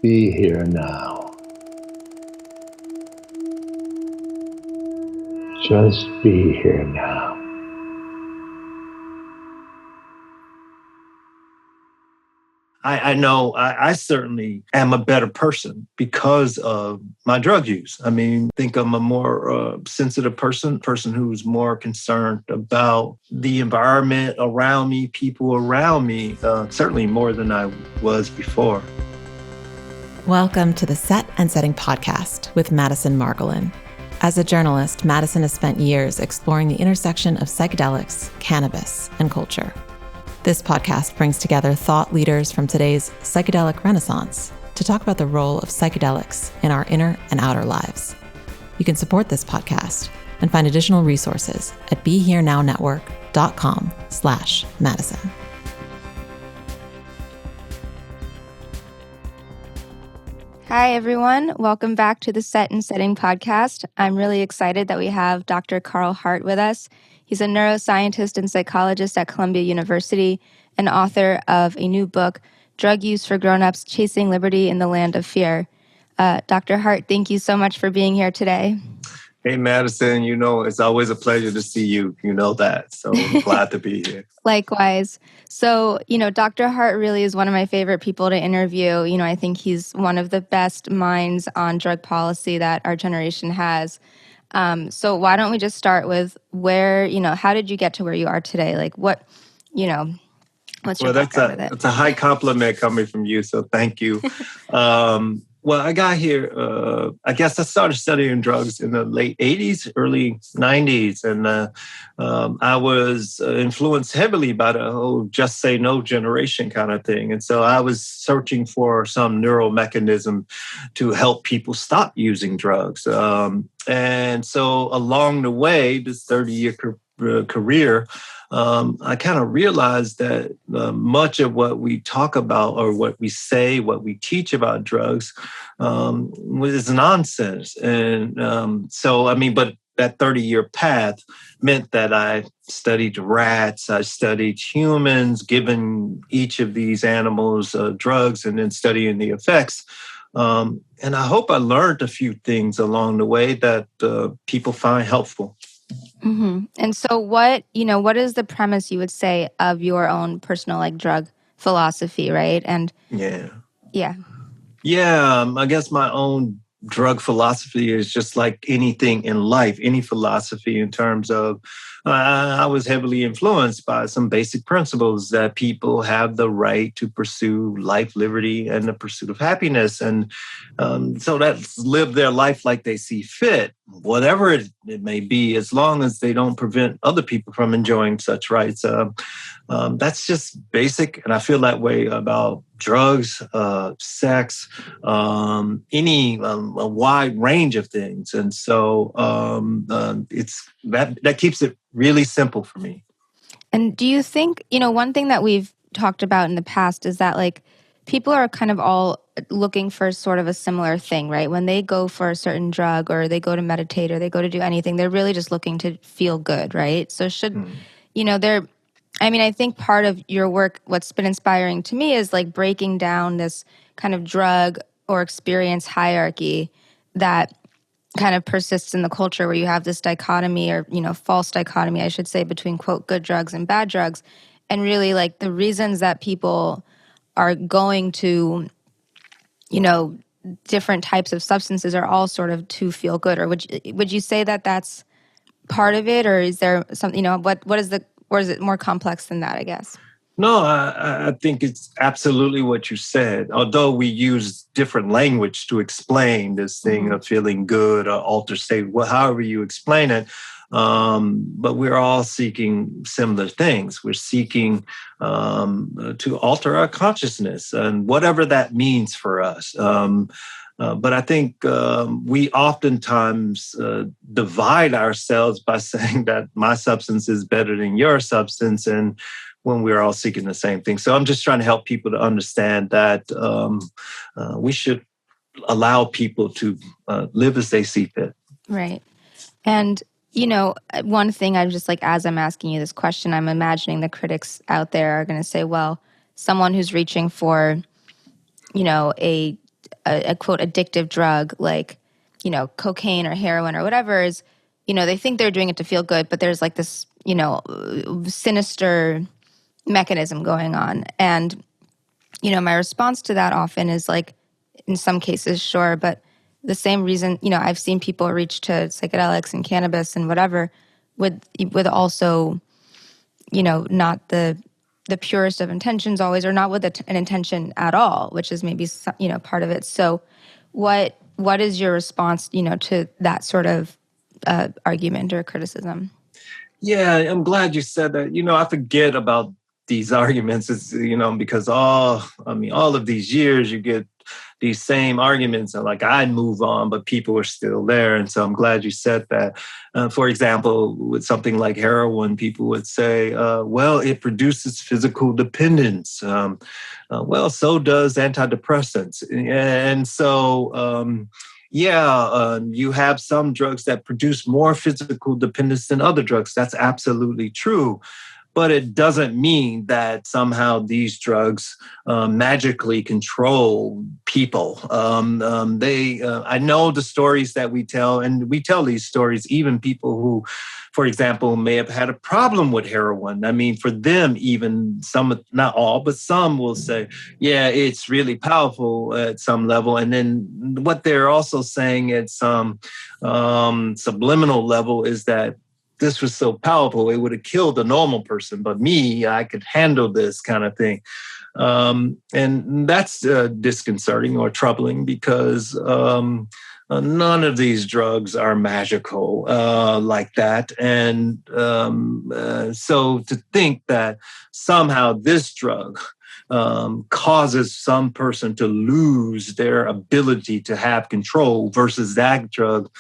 Be here now. Just be here now. I know I certainly am a better person because of my drug use. I mean, I think I'm a more sensitive person who's more concerned about the environment around me, people around me, certainly more than I was before. Welcome to the Set and Setting podcast with Madison Margolin. As a journalist, Madison has spent years exploring the intersection of psychedelics, cannabis, and culture. This podcast brings together thought leaders from today's psychedelic renaissance to talk about the role of psychedelics in our inner and outer lives. You can support this podcast and find additional resources at BeHereNowNetwork.com/Madison. Hi, everyone. Welcome back to the Set and Setting podcast. I'm really excited that we have Dr. Carl Hart with us. He's a neuroscientist and psychologist at Columbia University and author of a new book, Drug Use for Grown-Ups, Chasing Liberty in the Land of Fear. Dr. Hart, thank you so much for being here today. Hey, Madison, it's always a pleasure to see you. You know that. So I'm glad to be here. Likewise. So, Dr. Hart really is one of my favorite people to interview. I think he's one of the best minds on drug policy that our generation has. So why don't we just start with where, how did you get to where you are today? Like what's your background with it? That's a high compliment coming from you. So thank you. Well, I got here, I guess I started studying drugs in the late 80s, early 90s. And I was influenced heavily by the whole just say no generation kind of thing. And so I was searching for some neural mechanism to help people stop using drugs. And so along the way, this 30-year career, I kind of realized that much of what we talk about or what we say, what we teach about drugs is nonsense. And but that 30-year path meant that I studied rats, I studied humans, given each of these animals drugs and then studying the effects. And I hope I learned a few things along the way that people find helpful. Mm-hmm. And so what is the premise you would say of your own personal drug philosophy, right? And Yeah. I guess my own drug philosophy is just like anything in life, any philosophy in terms of I was heavily influenced by some basic principles that people have the right to pursue life, liberty, and the pursuit of happiness. And so that's live their life like they see fit, whatever it may be, as long as they don't prevent other people from enjoying such rights. That's just basic. And I feel that way about drugs, sex, any a wide range of things. And so it's that keeps it really simple for me. And do you think, one thing that we've talked about in the past is that people are kind of all looking for sort of a similar thing, right? When they go for a certain drug or they go to meditate or they go to do anything, they're really just looking to feel good, right? So I think part of your work, what's been inspiring to me is breaking down this kind of drug or experience hierarchy that kind of persists in the culture where you have this dichotomy or, false dichotomy, I should say, between, quote, good drugs and bad drugs. And really the reasons that people are going to, different types of substances are all sort of to feel good. Or would you say that that's part of it? Or is there something, or is it more complex than that, I guess? No, I think it's absolutely what you said. Although we use different language to explain this thing of feeling good or altered state, however you explain it, but we're all seeking similar things. We're seeking to alter our consciousness and whatever that means for us. But I think we oftentimes divide ourselves by saying that my substance is better than your substance, and when we're all seeking the same thing. So I'm just trying to help people to understand that we should allow people to live as they see fit. Right. And, one thing I'm just as I'm asking you this question, I'm imagining the critics out there are going to say, well, someone who's reaching for, a a quote addictive drug like, cocaine or heroin or whatever is, they think they're doing it to feel good, but there's like this, sinister mechanism going on. And, my response to that often is like, in some cases, sure, but the same reason, I've seen people reach to psychedelics and cannabis and whatever with also, not the purest of intentions always, or not with an intention at all, which is maybe, part of it. So what is your response, to that sort of argument or criticism? Yeah, I'm glad you said that. I forget about these arguments. It's, because all of these years you get these same arguments and like I move on, but people are still there. And so I'm glad you said that. For example, with something like heroin, people would say, well, it produces physical dependence. Well, so does antidepressants. And so, you have some drugs that produce more physical dependence than other drugs. That's absolutely true. But it doesn't mean that somehow these drugs magically control people. I know the stories that we tell, and we tell these stories, even people who, for example, may have had a problem with heroin. I mean, for them, even some, not all, but some will say, yeah, it's really powerful at some level. And then what they're also saying at some subliminal level is that this was so powerful, it would have killed a normal person. But me, I could handle this kind of thing. And that's disconcerting or troubling because none of these drugs are magical like that. And so to think that somehow this drug causes some person to lose their ability to have control versus that drug,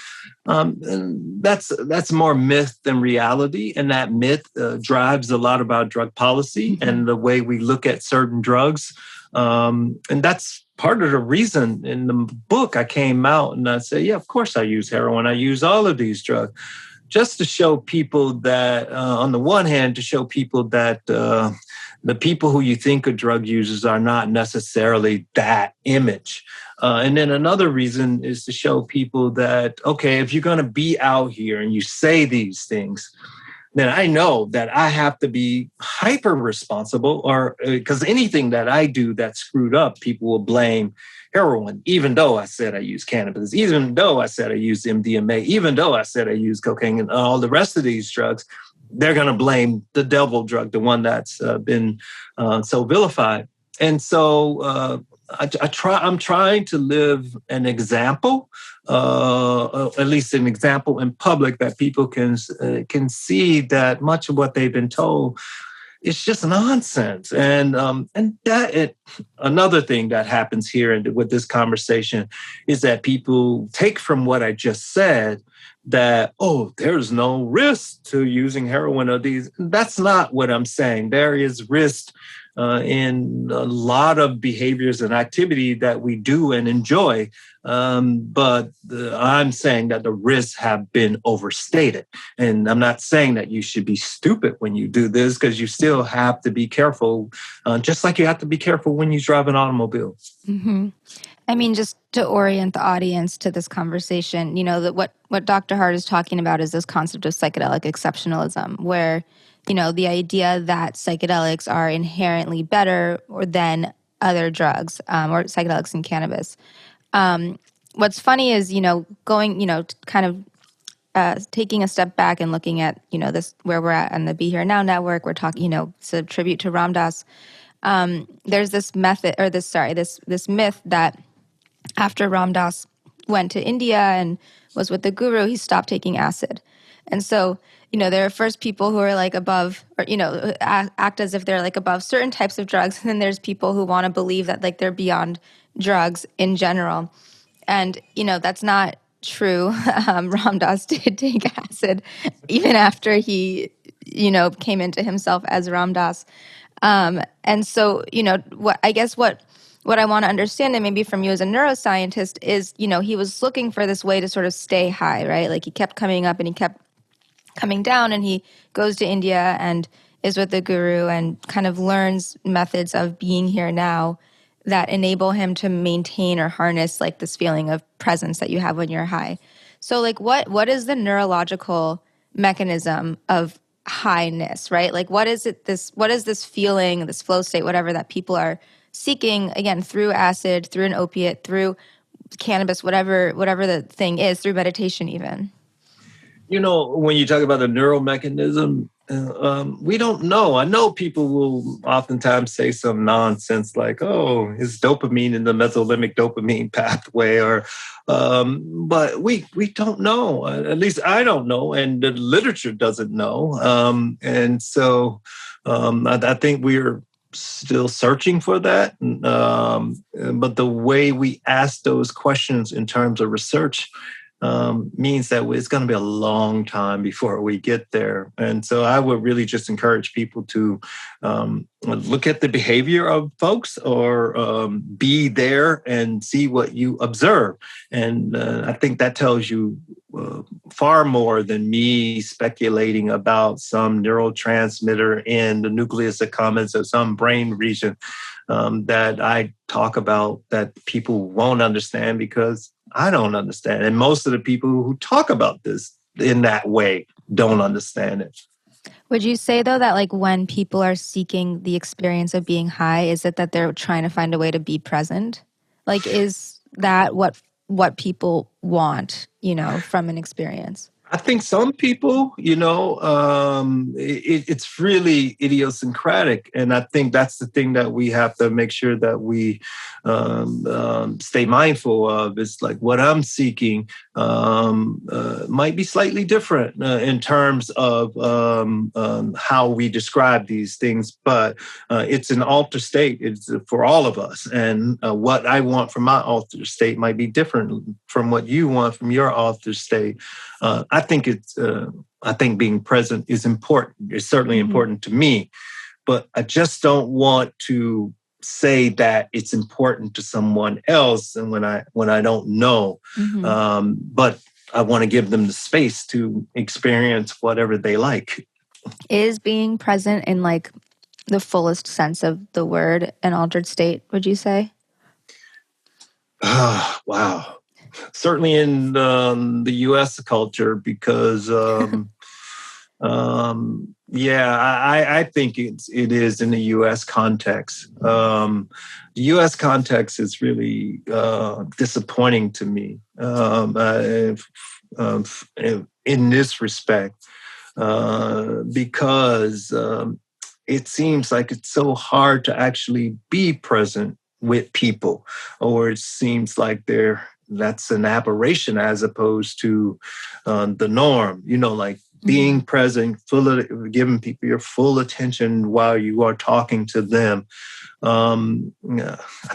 and that's more myth than reality. And that myth drives a lot about drug policy and the way we look at certain drugs. And that's part of the reason in the book I came out and I say, yeah, of course I use heroin. I use all of these drugs just to show people that, on the one hand, to show people that the people who you think are drug users are not necessarily that image. And then another reason is to show people that, okay, if you're going to be out here and you say these things, then I know that I have to be hyper responsible, or because anything that I do that's screwed up, people will blame heroin, even though I said I use cannabis, even though I said I use MDMA, even though I said I use cocaine and all the rest of these drugs. They're going to blame the devil drug, the one that's been so vilified. And so I'm trying to live an example, at least an example in public that people can see that much of what they've been told is just nonsense. And another thing that happens here with this conversation is that people take from what I just said that, oh, there's no risk to using heroin or these. That's not what I'm saying. There is risk in a lot of behaviors and activity that we do and enjoy. But I'm saying that the risks have been overstated. And I'm not saying that you should be stupid when you do this, because you still have to be careful, just like you have to be careful when you drive an automobile. Mm-hmm. I mean, just to orient the audience to this conversation, that what Dr. Hart is talking about is this concept of psychedelic exceptionalism, where, the idea that psychedelics are inherently better than other drugs, or psychedelics and cannabis. What's funny is, going, kind of taking a step back and looking at, this, where we're at on the Be Here Now network. We're talking, it's a tribute to Ram Dass. There's this method, or this myth that after Ram Dass went to India and was with the guru, he stopped taking acid. And so, there are first people who are like above, or, act as if they're like above certain types of drugs. And then there's people who want to believe that like they're beyond drugs in general. And, that's not true. Ram Dass did take acid even after he, came into himself as Ram Dass. And so, what I want to understand, and maybe from you as a neuroscientist, is, he was looking for this way to sort of stay high, right? Like he kept coming up and he kept coming down, and he goes to India and is with the guru and kind of learns methods of being here now that enable him to maintain or harness like this feeling of presence that you have when you're high. So like what is the neurological mechanism of highness, right? Like what is this feeling, this flow state, whatever that people are seeking, again, through acid, through an opiate, through cannabis, whatever the thing is, through meditation even? When you talk about the neural mechanism, we don't know. I know people will oftentimes say some nonsense like, "Oh, it's dopamine in the mesolimbic dopamine pathway," but we don't know. At least I don't know, and the literature doesn't know. And so I think we're still searching for that. But the way we ask those questions in terms of research means that it's going to be a long time before we get there. And so I would really just encourage people to look at the behavior of folks or be there and see what you observe. And I think that tells you far more than me speculating about some neurotransmitter in the nucleus accumbens or some brain region that I talk about that people won't understand because I don't understand. And most of the people who talk about this in that way don't understand it. Would you say, though, that like when people are seeking the experience of being high, is it that they're trying to find a way to be present? Like, is that what people want, from an experience? I think some people, it's really idiosyncratic. And I think that's the thing that we have to make sure that we stay mindful of. It's like what I'm seeking might be slightly different in terms of how we describe these things. But it's an altered state. It's for all of us. And what I want from my altered state might be different from what you want from your altered state. I think being present is important. It's certainly important to me, but I just don't want to say that it's important to someone else, and when I don't know, but I want to give them the space to experience whatever they like. Is being present in like the fullest sense of the word an altered state? Would you say? Wow. Certainly in the U.S. culture, because I think it is in the U.S. context. The U.S. context is really disappointing to me in this respect, because it seems like it's so hard to actually be present with people, or it seems like that's an aberration as opposed to the norm, like being present, giving people your full attention while you are talking to them. I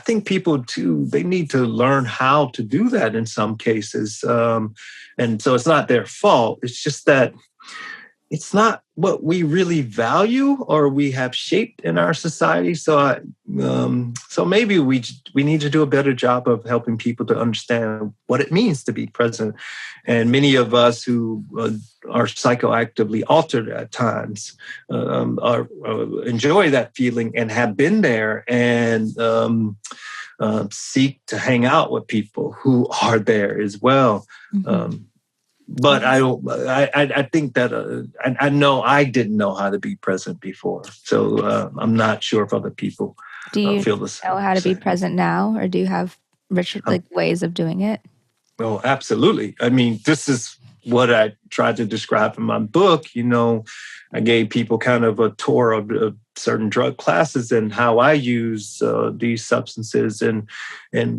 think people too, they need to learn how to do that in some cases. And so it's not their fault. It's just that it's not what we really value or we have shaped in our society. So maybe we need to do a better job of helping people to understand what it means to be present. And many of us who are psychoactively altered at times enjoy that feeling and have been there and seek to hang out with people who are there as well. But I think that I know I didn't know how to be present before. So I'm not sure if other people feel the same. Do you know how to be present now, or do you have ways of doing it? Oh, absolutely. I mean, this is what I tried to describe in my book. I gave people kind of a tour of certain drug classes and how I use these substances, and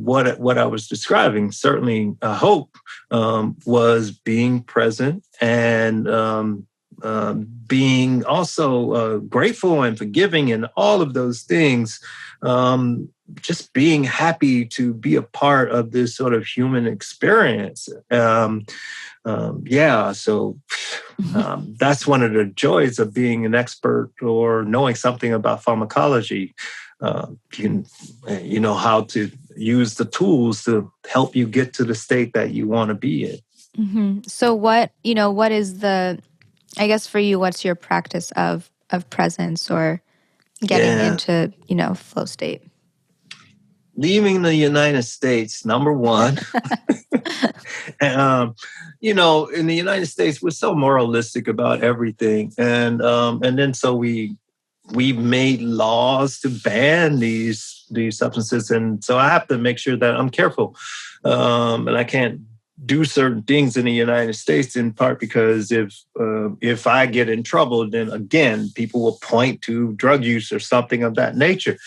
what I was describing. Certainly, I hope was being present and being also grateful and forgiving and all of those things. Just being happy to be a part of this sort of human experience. So that's one of the joys of being an expert or knowing something about pharmacology. You know how to use the tools to help you get to the state that you want to be in. Mm-hmm. So what is I guess for you, what's your practice of presence or getting into, flow state? leaving the United States, number one. And, in the United States, we're so moralistic about everything, and then so we made laws to ban these substances, and so I have to make sure that I'm careful, and I can't do certain things in the United States, in part because if I get in trouble, then again people will point to drug use or something of that nature.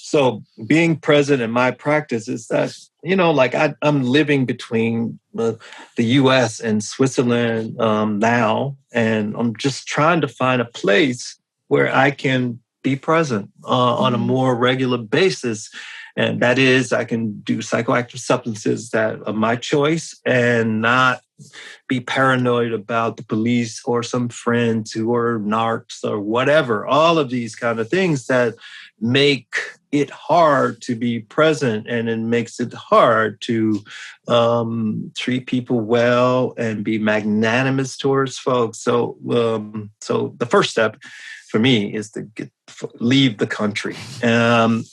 So being present in my practice is that, I'm living between the U.S. and Switzerland now, and I'm just trying to find a place where I can be present on a more regular basis. And that is, I can do psychoactive substances that are my choice and not be paranoid about the police or some friends who are narcs or whatever. All of these kind of things that make it hard to be present, and it makes it hard to treat people well and be magnanimous towards folks. So the first step for me is to leave the country, and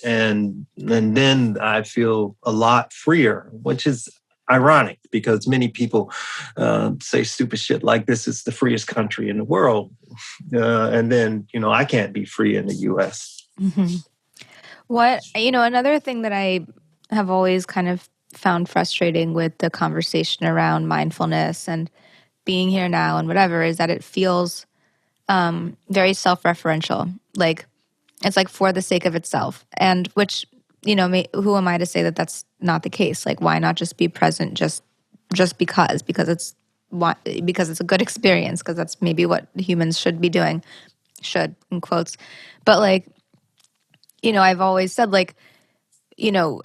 then I feel a lot freer, which is ironic because many people say stupid shit like this is the freest country in the world, and then I can't be free in the U.S. Mm-hmm. Another thing that I have always kind of found frustrating with the conversation around mindfulness and being here now and whatever is that it feels very self-referential. Like it's like for the sake of itself, and which, who am I to say that that's not the case? Like, why not just be present just because it's a good experience, because that's maybe what humans should be doing, should in quotes. But like, I've always said, like,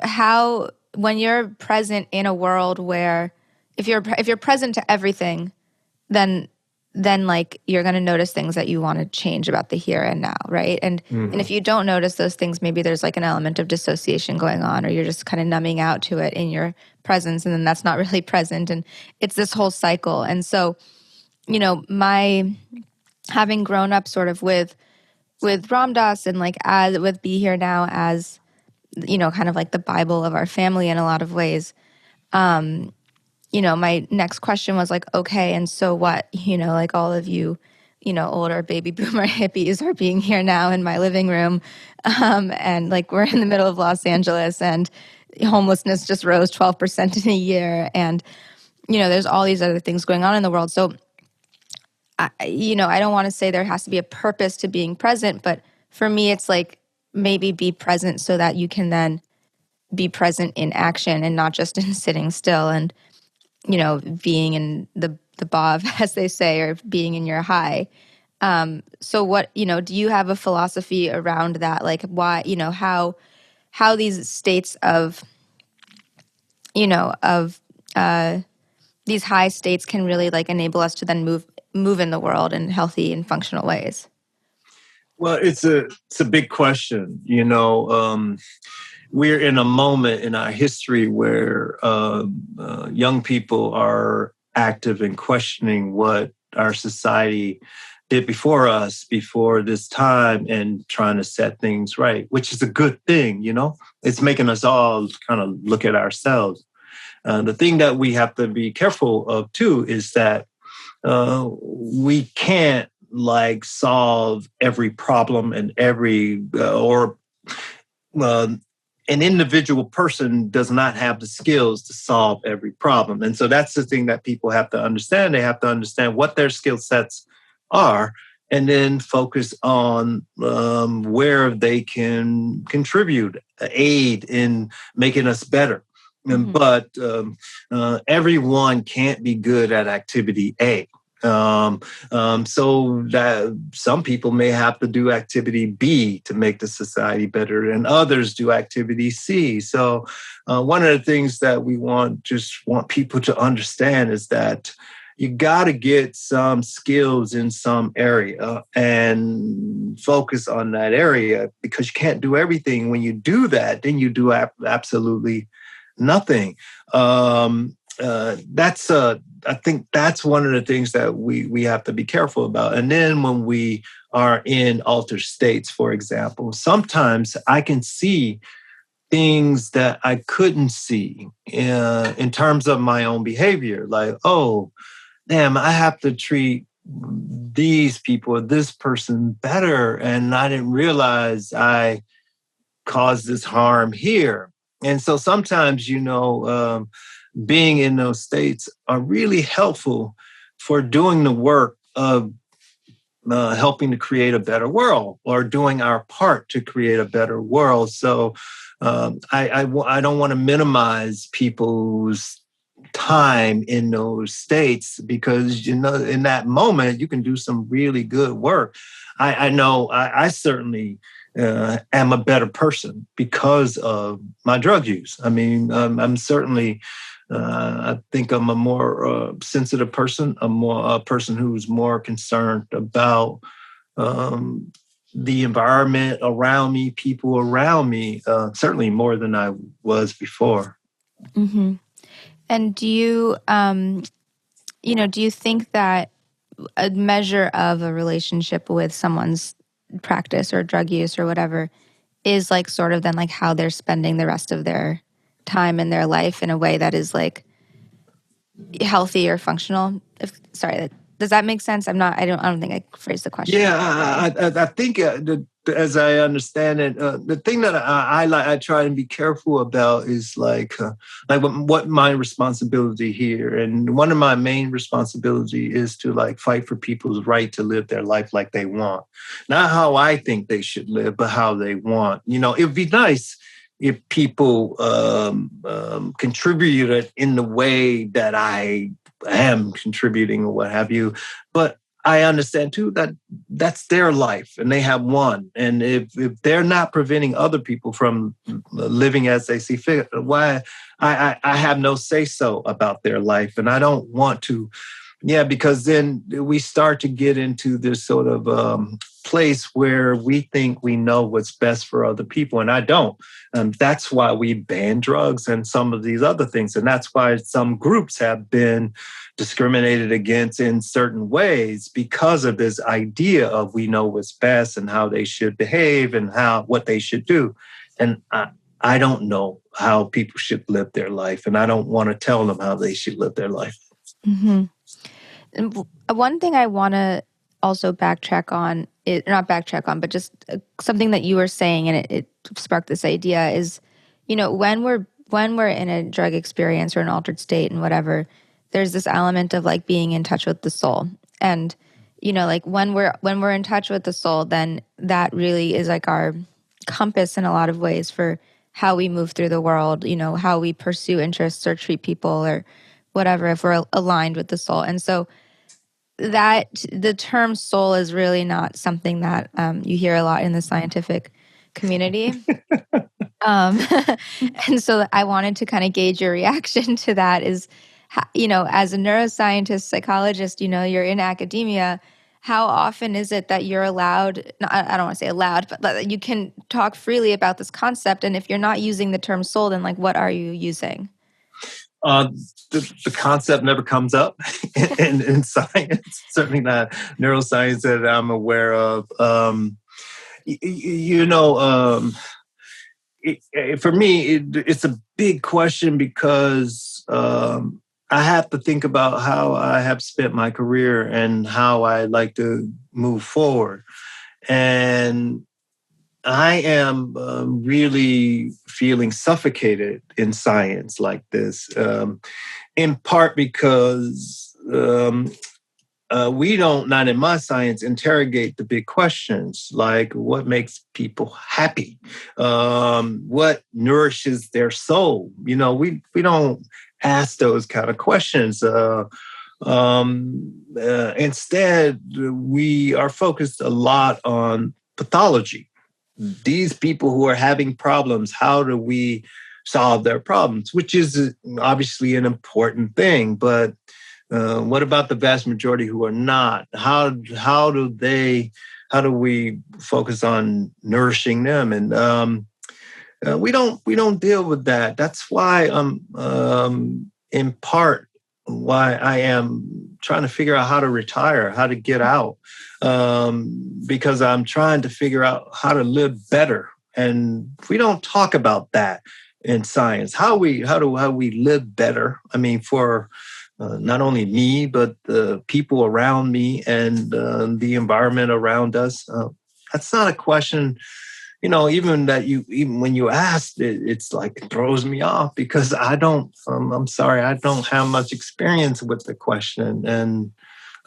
how when you're present in a world where if you're present to everything, then like you're going to notice things that you want to change about the here and now, right? And if you don't notice those things, maybe there's like an element of dissociation going on, or you're just kind of numbing out to it in your presence, and then that's not really present, and it's this whole cycle. And so, my having grown up sort of with Ram Dass and like as with Be Here Now as kind of like the Bible of our family in a lot of ways. My next question was like, okay, and so what? Like all of you, older baby boomer hippies are being here now in my living room. And like we're in the middle of Los Angeles, and homelessness just rose 12% in a year. And, there's all these other things going on in the world. So, I don't want to say there has to be a purpose to being present, but for me, it's like maybe be present so that you can then be present in action and not just in sitting still and, being in the bob, as they say, or being in your high. So what, do you have a philosophy around that? Like why, how these states of, these high states can really like enable us to then move in the world in healthy and functional ways? Well, it's a big question. We're in a moment in our history where young people are active in questioning what our society did before us, before this time, and trying to set things right, which is a good thing, It's making us all kind of look at ourselves. The thing that we have to be careful of, too, is that we can't like solve every problem and an individual person does not have the skills to solve every problem. And so that's the thing that people have to understand. They have to understand what their skill sets are and then focus on where they can contribute, aid in making us better. Mm-hmm. But everyone can't be good at activity A. So that some people may have to do activity B to make the society better, and others do activity C. So one of the things that we want people to understand is that you got to get some skills in some area and focus on that area, because you can't do everything. When you do that, then you do absolutely nothing. I think that's one of the things that we have to be careful about. And then when we are in altered states, for example, sometimes I can see things that I couldn't see in terms of my own behavior. Like, oh, damn, I have to treat these people or this person better. And I didn't realize I caused this harm here. And so sometimes, being in those states are really helpful for doing the work of helping to create a better world or doing our part to create a better world. So I don't want to minimize people's time in those states because, in that moment, you can do some really good work. I know I certainly am a better person because of my drug use. I mean, I'm certainly, I think I'm a more sensitive person, a person who's more concerned about the environment around me, people around me, certainly more than I was before. Mm-hmm. And do you, do you think that a measure of a relationship with someone's practice or drug use or whatever is like sort of then like how they're spending the rest of their time in their life in a way that is like healthy or functional? Does that make sense? I don't think I phrased the question. Yeah, I think as I understand it, the thing that I try and be careful about is like what my responsibility here, and one of my main responsibility is to like fight for people's right to live their life like they want, not how I think they should live, but how they want. It'd be nice if people contributed in the way that I am contributing or what have you. But I understand too that that's their life and they have one. And if they're not preventing other people from living as they see fit, why I have no say so about their life. And I don't want to, because then we start to get into this sort of place where we think we know what's best for other people. And I don't. And that's why we ban drugs and some of these other things. And that's why some groups have been discriminated against in certain ways because of this idea of we know what's best and how they should behave and what they should do. And I don't know how people should live their life. And I don't want to tell them how they should live their life. Mm-hmm. And one thing I want to also backtrack on, but just something that you were saying, and it sparked this idea is, when we're in a drug experience or an altered state and whatever, there's this element of like being in touch with the soul. And, like when we're in touch with the soul, then that really is like our compass in a lot of ways for how we move through the world, how we pursue interests or treat people or whatever, if we're aligned with the soul. And so that the term soul is really not something that you hear a lot in the scientific community. And so I wanted to kind of gauge your reaction to that is, as a neuroscientist, psychologist, you're in academia, how often is it that you're allowed, I don't want to say allowed, but that you can talk freely about this concept? And if you're not using the term soul, then like, what are you using? The concept never comes up in science, certainly not neuroscience that I'm aware of. For me, it's a big question because I have to think about how I have spent my career and how I like to move forward. And I am really feeling suffocated in science like this, in part because we don't, not in my science, interrogate the big questions like what makes people happy, what nourishes their soul. We don't ask those kind of questions. Instead, we are focused a lot on pathology. These people who are having problems, how do we solve their problems? Which is obviously an important thing, but what about the vast majority who are not? How do we focus on nourishing them? And we don't deal with that. That's why in part why I am trying to figure out how to retire, how to get out, because I'm trying to figure out how to live better And we don't talk about that in science. How we live better. I mean, for not only me, but the people around me and the environment around us. That's not a question, even when you asked it, it's like it throws me off because I'm sorry, I don't have much experience with the question and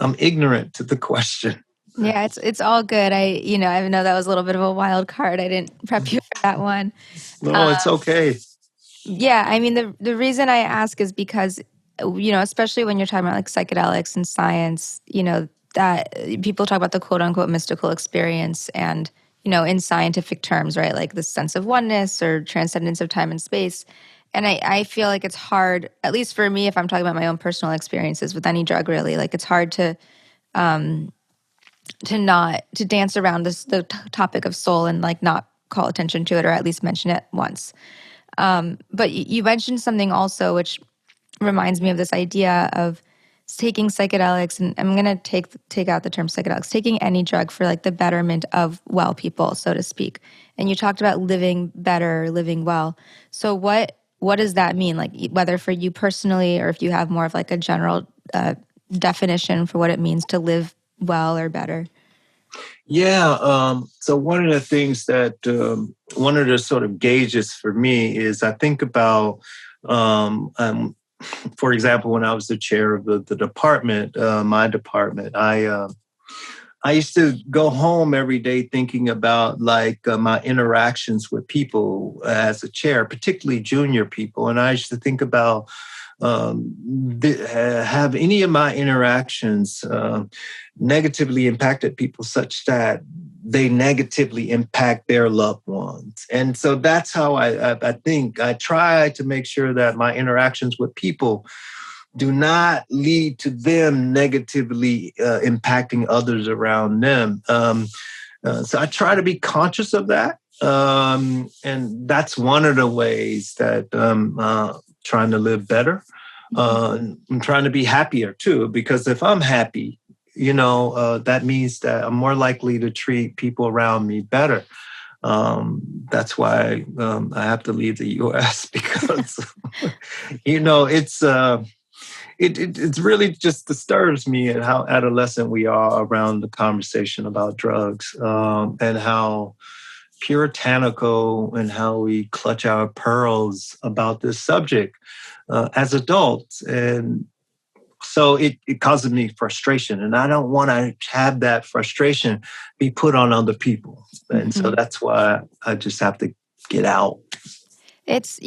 I'm ignorant to the question. Yeah, it's all good. I know that was a little bit of a wild card. I didn't prep you for that one. No, it's okay. Yeah, I mean, the reason I ask is because, especially when you're talking about like psychedelics and science, that people talk about the quote unquote mystical experience and, in scientific terms, right? Like the sense of oneness or transcendence of time and space. And I feel like it's hard, at least for me, if I'm talking about my own personal experiences with any drug, really, like it's hard to dance around the topic of soul and like not call attention to it or at least mention it once. But you mentioned something also which reminds me of this idea of taking psychedelics, and I'm going to take out the term psychedelics, taking any drug for like the betterment of well people, so to speak. And you talked about living better, living well. So what does that mean? Like whether for you personally or if you have more of like a general definition for what it means to live well or better? Yeah. So one of the things that one of the sort of gauges for me is I think about, for example, when I was the chair of the department, my department, I used to go home every day thinking about like my interactions with people as a chair, particularly junior people. And I used to think about have any of my interactions negatively impacted people such that they negatively impact their loved ones. And so that's how I think I try to make sure that my interactions with people do not lead to them negatively impacting others around them. So I try to be conscious of that. And that's one of the ways that trying to live better. I'm trying to be happier too, because if I'm happy, that means that I'm more likely to treat people around me better. That's why I have to leave the U.S. because, it really just disturbs me at how adolescent we are around the conversation about drugs and how puritanical and how we clutch our pearls about this subject as adults. And so it causes me frustration, and I don't want to have that frustration be put on other people. And so that's why I just have to get out. It's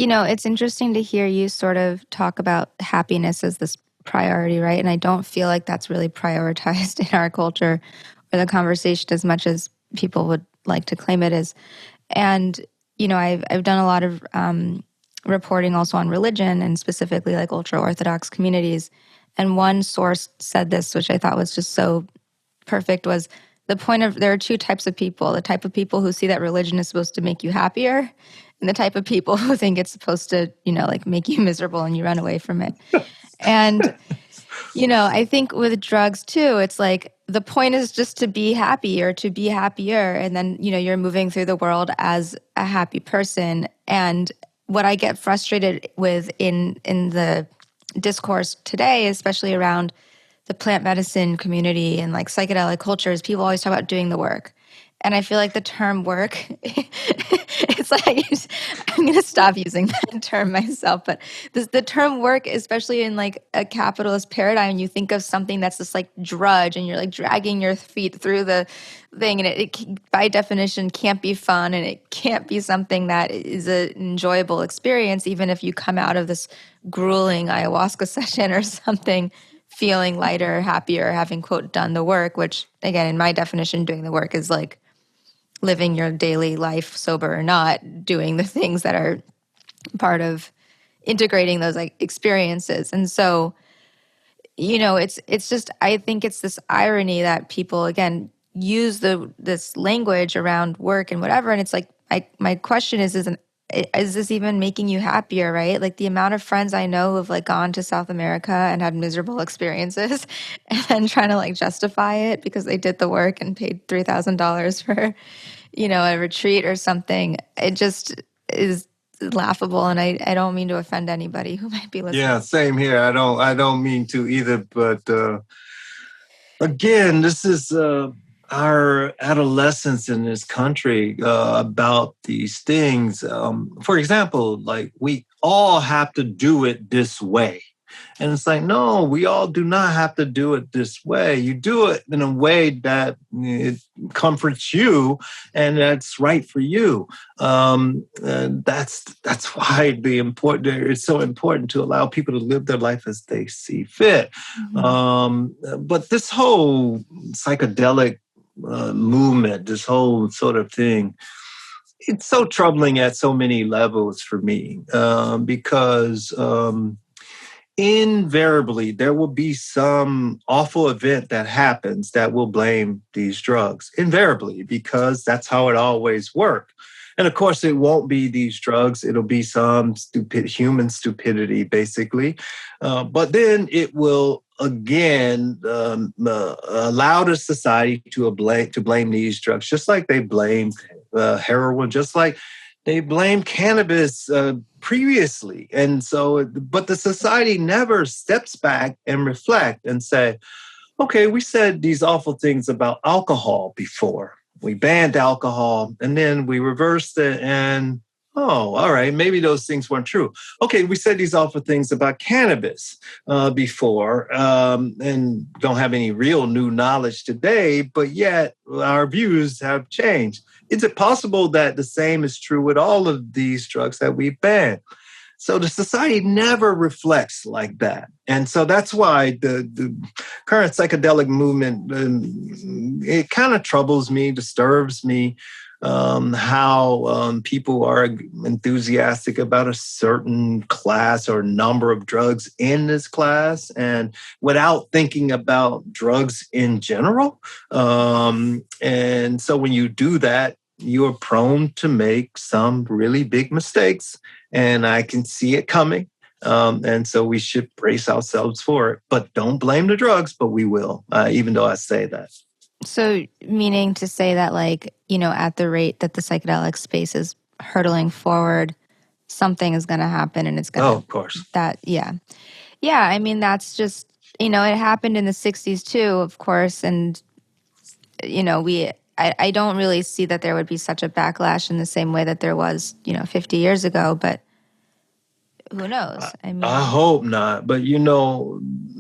interesting to hear you sort of talk about happiness as this priority, right? And I don't feel like that's really prioritized in our culture or the conversation as much as people would like to claim it is. And, I've done a lot of reporting also on religion and specifically like ultra-Orthodox communities. And one source said this, which I thought was just so perfect, was the point of there are two types of people: the type of people who see that religion is supposed to make you happier, and the type of people who think it's supposed to, like make you miserable and you run away from it. And, I think with drugs too, it's like the point is just to be happy or to be happier. And then, you're moving through the world as a happy person. And what I get frustrated with in the discourse today, especially around the plant medicine community and like psychedelic cultures, people always talk about doing the work. And I feel like the term work, it's like, I'm going to stop using that term myself, but the term work, especially in like a capitalist paradigm, you think of something that's this like drudge and you're like dragging your feet through the thing, and it by definition can't be fun, and it can't be something that is an enjoyable experience, even if you come out of this grueling ayahuasca session or something feeling lighter, happier, having, quote, done the work, which again, in my definition, doing the work is like living your daily life, sober or not, doing the things that are part of integrating those like experiences. And so, it's just, I think it's this irony that people, again, use this language around work and whatever. And it's like, my question is this even making you happier, right? Like the amount of friends I know who have like gone to South America and had miserable experiences and then trying to like justify it because they did the work and paid $3,000 for, a retreat or something. It just is laughable, and I don't mean to offend anybody who might be listening. Yeah, same here. I don't mean to either, but again, this is our adolescence in this country about these things. For example, like we all have to do it this way. And it's like, no, we all do not have to do it this way. You do it in a way that it comforts you and that's right for you. And that's why it's so important to allow people to live their life as they see fit. Mm-hmm. But this whole psychedelic movement, this whole sort of thing, it's so troubling at so many levels for me because invariably, there will be some awful event that happens that will blame these drugs. Invariably, because that's how it always worked. And of course, it won't be these drugs. It'll be some human stupidity, basically. But then it will again allow the society to blame these drugs, just like they blamed heroin, just like they blamed cannabis previously. And so, but the society never steps back and reflect and say, okay, we said these awful things about alcohol before. We banned alcohol and then we reversed it and, oh, all right, maybe those things weren't true. Okay, we said these awful things about cannabis before and don't have any real new knowledge today, but yet our views have changed. Is it possible that the same is true with all of these drugs that we ban? So the society never reflects like that. And so that's why the current psychedelic movement, it kind of troubles me, disturbs me, how people are enthusiastic about a certain class or number of drugs in this class and without thinking about drugs in general. And so when you do that, you're prone to make some really big mistakes, and I can see it coming. And so we should brace ourselves for it, but don't blame the drugs, but we will, even though I say that. So meaning to say that, like, at the rate that the psychedelic space is hurtling forward, something is going to happen and it's going to... Oh, of course. Yeah. I mean, that's just, it happened in the 60s too, of course. And, I don't really see that there would be such a backlash in the same way that there was, 50 years ago, but who knows? I hope not. But,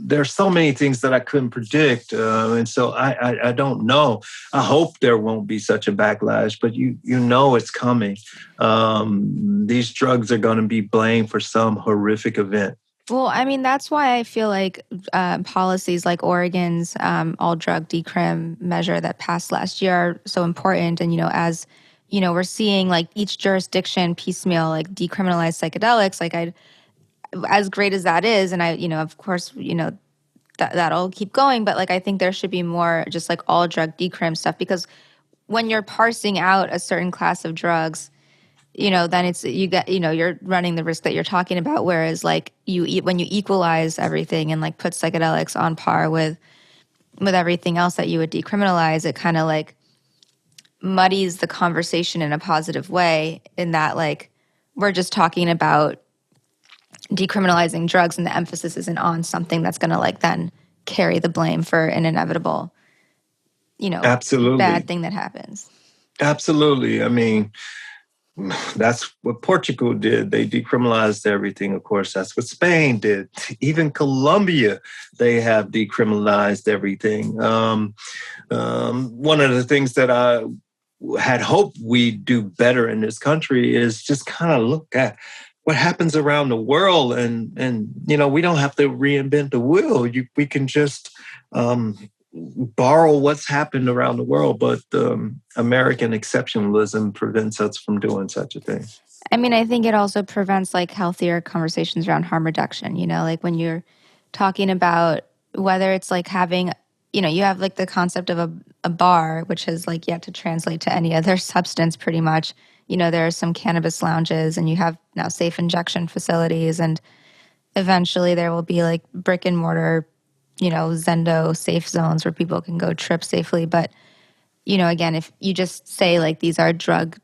there's so many things that I couldn't predict. And so I don't know. I hope there won't be such a backlash, but it's coming. These drugs are going to be blamed for some horrific event. Well, I mean, that's why I feel like policies like Oregon's all-drug decrim measure that passed last year are so important. And, as, we're seeing like each jurisdiction piecemeal, like decriminalize psychedelics, like as great as that is, and of course, that'll keep going. But like, I think there should be more just like all-drug decrim stuff, because when you're parsing out a certain class of drugs, then you're running the risk that you're talking about. Whereas like when you equalize everything and like put psychedelics on par with everything else that you would decriminalize, it kind of like muddies the conversation in a positive way, in that like we're just talking about decriminalizing drugs and the emphasis isn't on something that's going to like then carry the blame for an inevitable, absolutely bad thing that happens. Absolutely. I mean, that's what Portugal did. They decriminalized everything. Of course, that's what Spain did. Even Colombia, they have decriminalized everything. One of the things that I had hoped we'd do better in this country is just kind of look at what happens around the world. And we don't have to reinvent the wheel. We can just borrow what's happened around the world, but American exceptionalism prevents us from doing such a thing. I mean, I think it also prevents like healthier conversations around harm reduction, like when you're talking about whether it's like having, you have like the concept of a bar, which has like yet to translate to any other substance pretty much. There are some cannabis lounges and you have now safe injection facilities, and eventually there will be like brick and mortar Zendo safe zones where people can go trip safely. But, again, if you just say like these are drug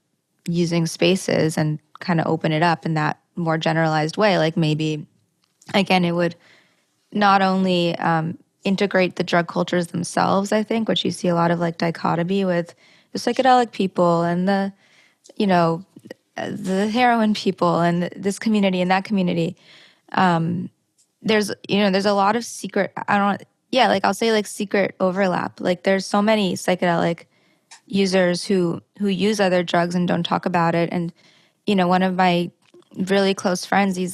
using spaces and kind of open it up in that more generalized way, like maybe, again, it would not only integrate the drug cultures themselves, I think, which you see a lot of like dichotomy with the psychedelic people and the heroin people and this community and that community. There's a lot of secret, I'll say like secret overlap. Like there's so many psychedelic users who use other drugs and don't talk about it. And, one of my really close friends, he's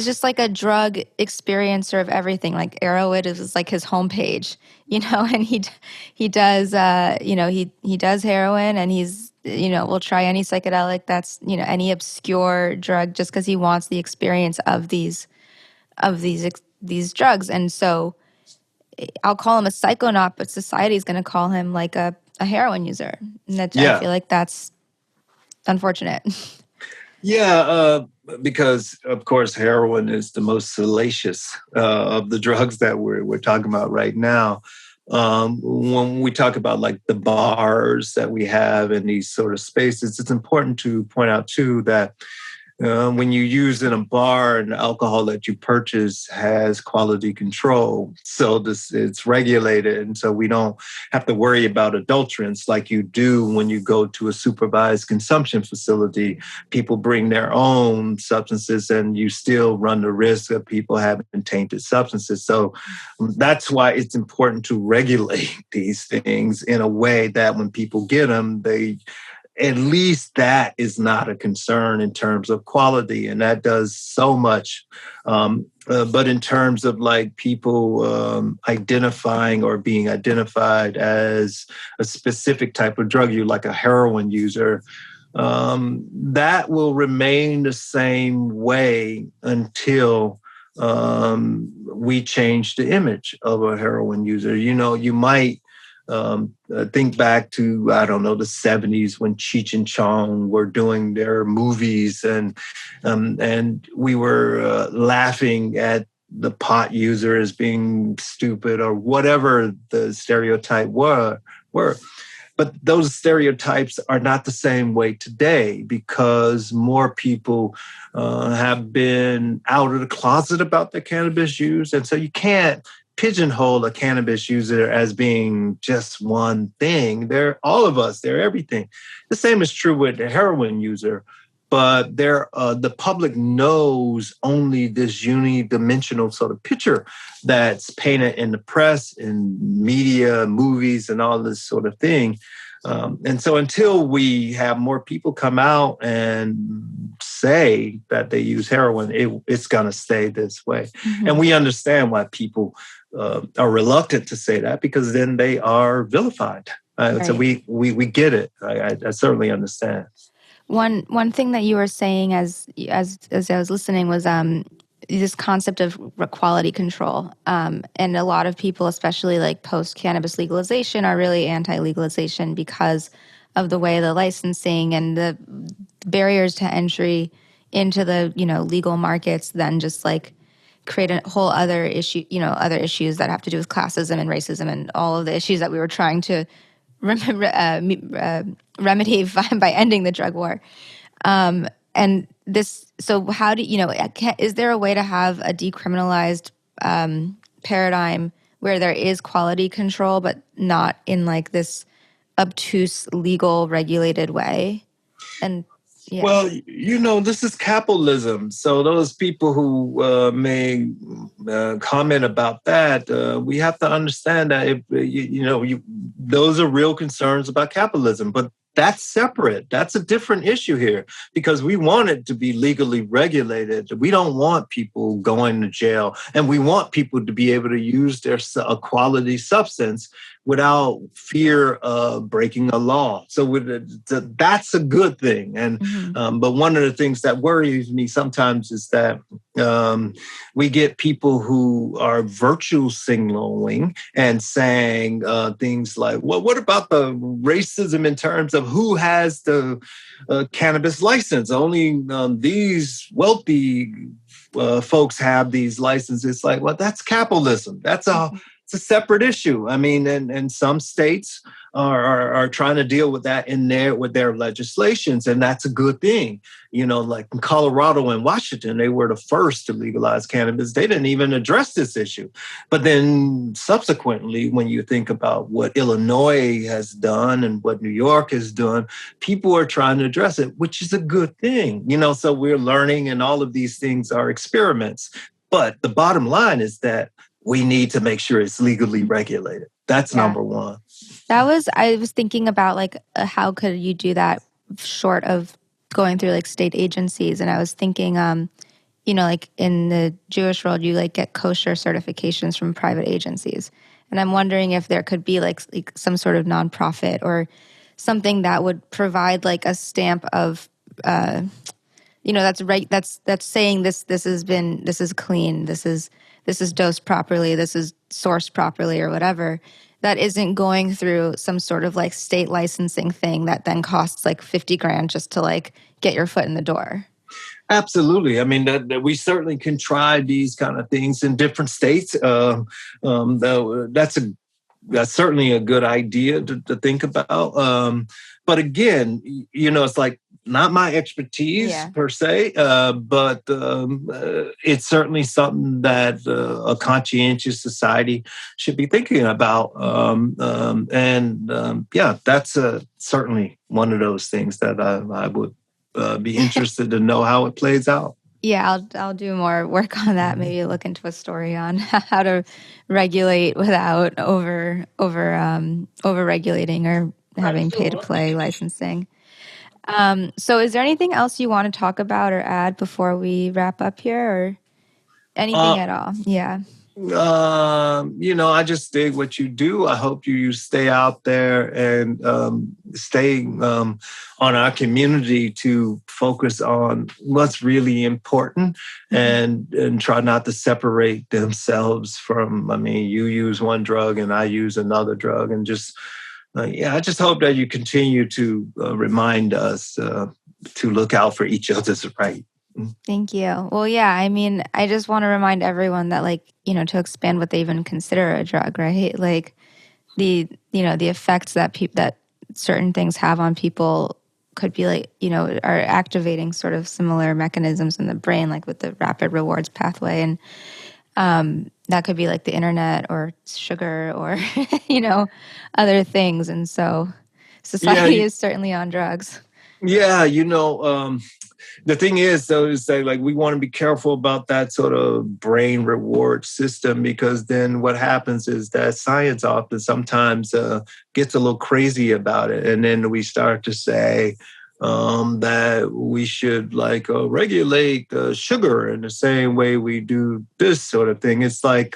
just like a drug experiencer of everything. Like Arrowhead is like his homepage, and he does, he does heroin, and he's, will try any psychedelic that's, any obscure drug just because he wants the experience of these drugs. And so I'll call him a psychonaut, but society's going to call him like a heroin user. And I feel like that's unfortunate. Yeah, because of course heroin is the most salacious of the drugs that we're talking about right now. When we talk about like the bars that we have in these sort of spaces, it's important to point out too that when you use in a bar, and the alcohol that you purchase has quality control. So it's regulated. And so we don't have to worry about adulterants like you do when you go to a supervised consumption facility. People bring their own substances and you still run the risk of people having tainted substances. So that's why it's important to regulate these things in a way that when people get them, at least that is not a concern in terms of quality, and that does so much. But in terms of like people identifying or being identified as a specific type of drug, you like a heroin user, that will remain the same way until we change the image of a heroin user. You might think back to, I don't know, the 70s when Cheech and Chong were doing their movies and we were laughing at the pot user as being stupid or whatever the stereotype were. But those stereotypes are not the same way today because more people have been out of the closet about their cannabis use. And so you can't pigeonhole a cannabis user as being just one thing. They're all of us. They're everything. The same is true with the heroin user, but the public knows only this unidimensional sort of picture that's painted in the press, in media, movies, and all this sort of thing. And so until we have more people come out and say that they use heroin, it's going to stay this way. Mm-hmm. And we understand why people are reluctant to say that because then they are vilified. Right. So we get it. I certainly understand. One thing that you were saying as I was listening was this concept of quality control. And a lot of people, especially like post-cannabis legalization, are really anti-legalization because of the way the licensing and the barriers to entry into the legal markets then just like create a whole other issue, other issues that have to do with classism and racism and all of the issues that we were trying to remedy by ending the drug war. And this, so how do is there a way to have a decriminalized paradigm where there is quality control, but not in like this obtuse, legal, regulated way? And yeah. Well, this is capitalism. So those people who may comment about that, we have to understand that those are real concerns about capitalism. But that's separate. That's a different issue here because we want it to be legally regulated. We don't want people going to jail, and we want people to be able to use a quality substance without fear of breaking a law. So that's a good thing. And but one of the things that worries me sometimes is that we get people who are virtue signaling and saying things like, well, what about the racism in terms of who has the cannabis license? Only these wealthy folks have these licenses. Like, well, that's capitalism. It's it's a separate issue. I mean, and some states are trying to deal with that with their legislations, and that's a good thing. Like in Colorado and Washington, they were the first to legalize cannabis. They didn't even address this issue. But then subsequently, when you think about what Illinois has done and what New York has done, people are trying to address it, which is a good thing. So we're learning, and all of these things are experiments. But the bottom line is that we need to make sure it's legally regulated. That's number one. I was thinking about like, how could you do that short of going through like state agencies? And I was thinking, like in the Jewish world, you like get kosher certifications from private agencies. And I'm wondering if there could be like some sort of nonprofit or something that would provide like a stamp of, that's right. That's saying this is clean. This is dosed properly. This is sourced properly or whatever. That isn't going through some sort of like state licensing thing that then costs like $50,000 just to like get your foot in the door. Absolutely. I mean, that we certainly can try these kind of things in different states. That's certainly a good idea to think about. But again, it's like not my expertise per se, but it's certainly something that a conscientious society should be thinking about. That's certainly one of those things that I would be interested to know how it plays out. Yeah, I'll do more work on that. Maybe look into a story on how to regulate without over regulating or having pay-to-play licensing. So is there anything else you want to talk about or add before we wrap up here, or anything at all? Yeah. I just dig what you do. I hope you stay out there and stay on our community to focus on what's really important and try not to separate themselves from, you use one drug and I use another drug, and just I just hope that you continue to remind us to look out for each other's right. Thank you. Well, yeah, I just want to remind everyone that, to expand what they even consider a drug, right? Like the effects that certain things have on people could be are activating sort of similar mechanisms in the brain, like with the rapid rewards pathway. And that could be like the internet or sugar or, other things. And so society is certainly on drugs. Yeah, the thing is, though, is that we want to be careful about that sort of brain reward system, because then what happens is that science often sometimes gets a little crazy about it. And then we start to say that we should regulate sugar in the same way we do this sort of thing. It's like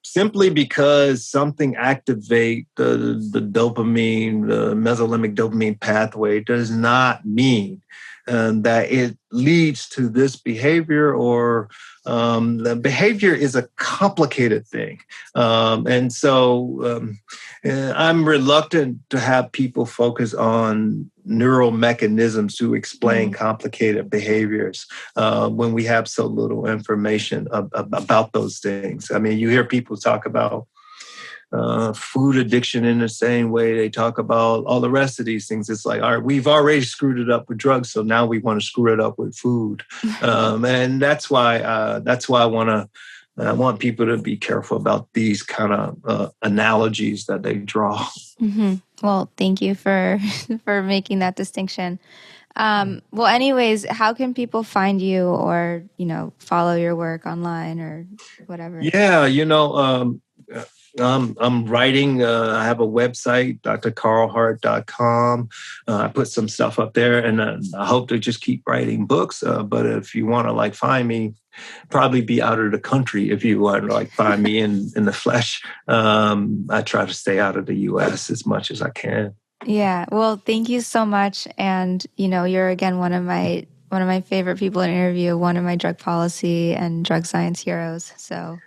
simply because something activates the dopamine, the mesolimbic dopamine pathway, does not mean that it leads to this behavior, or the behavior is a complicated thing. And so I'm reluctant to have people focus on neural mechanisms to explain complicated behaviors when we have so little information about those things. You hear people talk about food addiction in the same way they talk about all the rest of these things. It's like, all right, we've already screwed it up with drugs, so now we want to screw it up with food. And that's why I want people to be careful about these kind of analogies that they draw. Mm-hmm. Well, thank you for making that distinction. Well, anyways, how can people find you or, follow your work online or whatever? Yeah, I'm writing. I have a website, drcarlhart.com. I put some stuff up there, and I hope to just keep writing books. But if you want to find me, probably be out of the country if you want to find me in the flesh. I try to stay out of the U.S. as much as I can. Yeah. Well, thank you so much. And you're again one of my favorite people to interview. One of my drug policy and drug science heroes. So.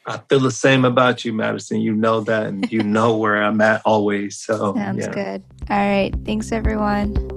I feel the same about you, Madison. You know that, and you know where I'm at always. So sounds good. All right. Thanks, everyone.